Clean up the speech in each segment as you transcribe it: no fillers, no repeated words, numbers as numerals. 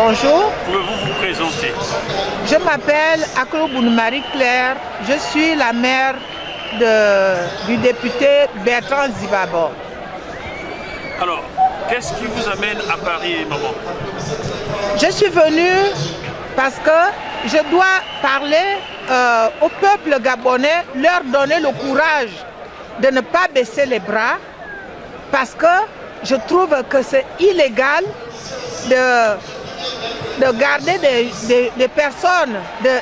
Bonjour. Pouvez-vous vous présenter? Je m'appelle Akloboun Marie-Claire. Je suis la mère du député Bertrand Zibabor. Alors, qu'est-ce qui vous amène à Paris, maman? Je suis venue parce que je dois parler au peuple gabonais, leur donner le courage de ne pas baisser les bras, parce que je trouve que c'est illégal de garder des personnes,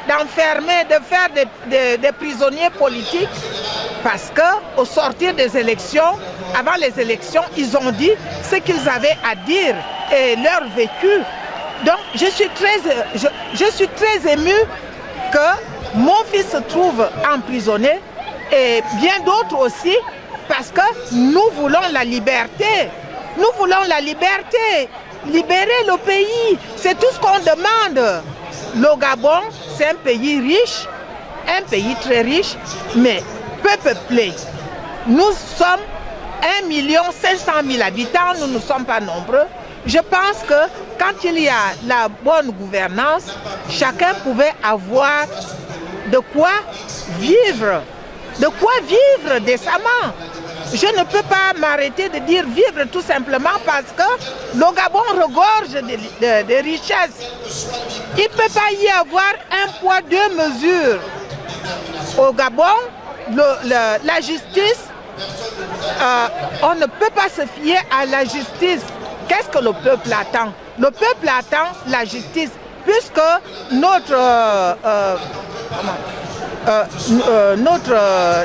d'enfermer, de faire des prisonniers politiques, parce qu'au sortir des élections, avant les élections, ils ont dit ce qu'ils avaient à dire et leur vécu. Donc je suis très émue que mon fils se trouve emprisonné et bien d'autres aussi, parce que nous voulons la liberté. Nous voulons la liberté. Libérer le pays, c'est tout ce qu'on demande. Le Gabon, c'est un pays riche, un pays très riche, mais peu peuplé. Nous sommes 1 500 000 habitants, nous ne sommes pas nombreux. Je pense que quand il y a la bonne gouvernance, chacun pouvait avoir de quoi vivre décemment. Je ne peux pas m'arrêter de dire vivre tout simplement parce que le Gabon regorge de richesses. Il ne peut pas y avoir un poids, deux mesures. Au Gabon, la justice, on ne peut pas se fier à la justice. Qu'est-ce que le peuple attend? Le peuple attend la justice, puisque notre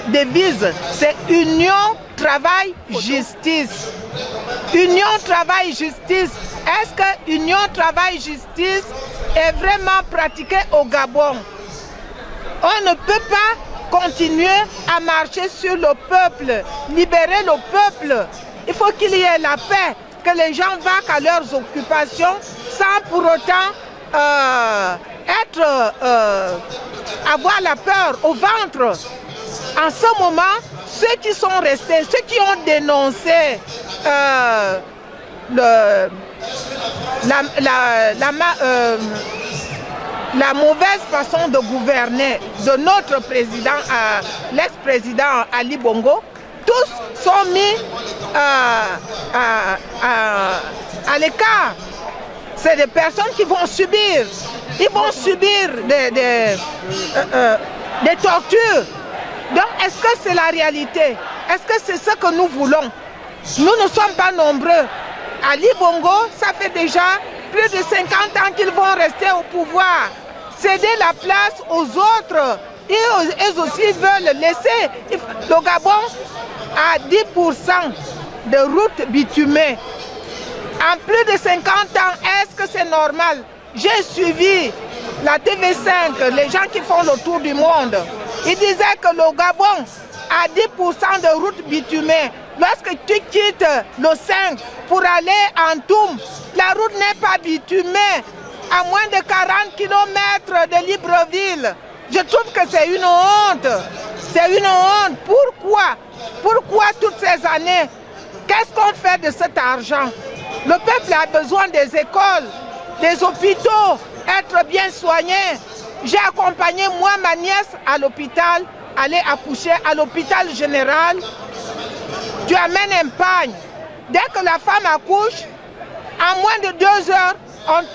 devise, c'est union, travail, justice. Union, travail, justice. Est-ce que union, travail, justice est vraiment pratiquée au Gabon? On ne peut pas continuer à marcher sur le peuple, libérer le peuple. Il faut qu'il y ait la paix, que les gens vaquent à leurs occupations sans pour autant avoir la peur au ventre. En ce moment, ceux qui sont restés, ceux qui ont dénoncé la mauvaise façon de gouverner de notre président, l'ex-président Ali Bongo, tous sont mis à l'écart. C'est des personnes qui vont subir. Ils vont subir des tortures. Donc, est-ce que c'est la réalité? Est-ce que c'est ce que nous voulons? Nous ne sommes pas nombreux. Ali Bongo, ça fait déjà plus de 50 ans qu'ils vont rester au pouvoir. Céder la place aux autres. Ils aussi veulent laisser. Le Gabon a 10% de routes bitumées. En plus de 50 ans, est-ce que c'est normal? J'ai suivi la TV5, les gens qui font le tour du monde. Ils disaient que le Gabon a 10% de routes bitumées. Lorsque tu quittes le 5 pour aller en Toum, la route n'est pas bitumée. À moins de 40 km de Libreville. Je trouve que c'est une honte. C'est une honte. Pourquoi? Pourquoi toutes ces années? Qu'est-ce qu'on fait de cet argent? Le peuple a besoin des écoles, des hôpitaux, être bien soigné. J'ai accompagné moi, ma nièce, à l'hôpital, aller accoucher à l'hôpital général. Tu amènes un pagne. Dès que la femme accouche, en moins de 2 heures,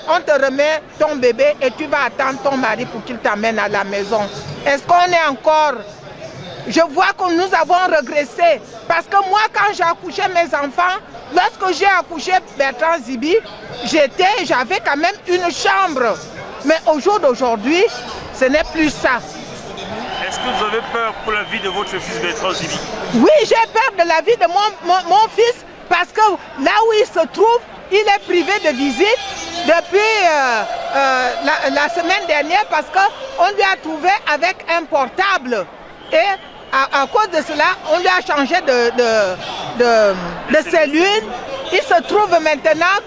on te remet ton bébé et tu vas attendre ton mari pour qu'il t'amène à la maison. Est-ce qu'on est encore... Je vois que nous avons régressé. Parce que moi, quand j'ai accouché mes enfants, lorsque j'ai accouché Bertrand Zibi, j'avais quand même une chambre. Mais au jour d'aujourd'hui, ce n'est plus ça. Est-ce que vous avez peur pour la vie de votre fils Bertrand Zibi? Oui, j'ai peur de la vie de mon fils, parce que là où il se trouve, il est privé de visite depuis la semaine dernière, parce qu'on lui a trouvé avec un portable. Et à cause de cela, on lui a changé de cellule. Il se trouve maintenant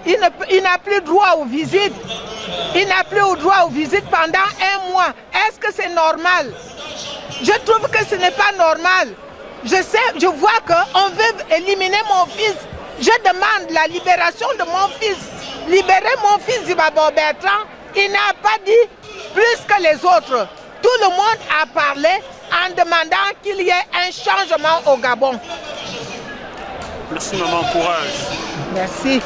qu'il n'a plus droit aux visites. Il n'a plus droit aux visites pendant 1 mois. Est-ce que c'est normal? Je trouve que ce n'est pas normal. Je vois qu'on veut éliminer mon fils. Je demande la libération de mon fils. libérer mon fils Zibabo Bertrand, il n'a pas dit plus que les autres. Tout le monde a parlé en demandant qu'il y ait un changement au Gabon. Merci maman, courage. Merci.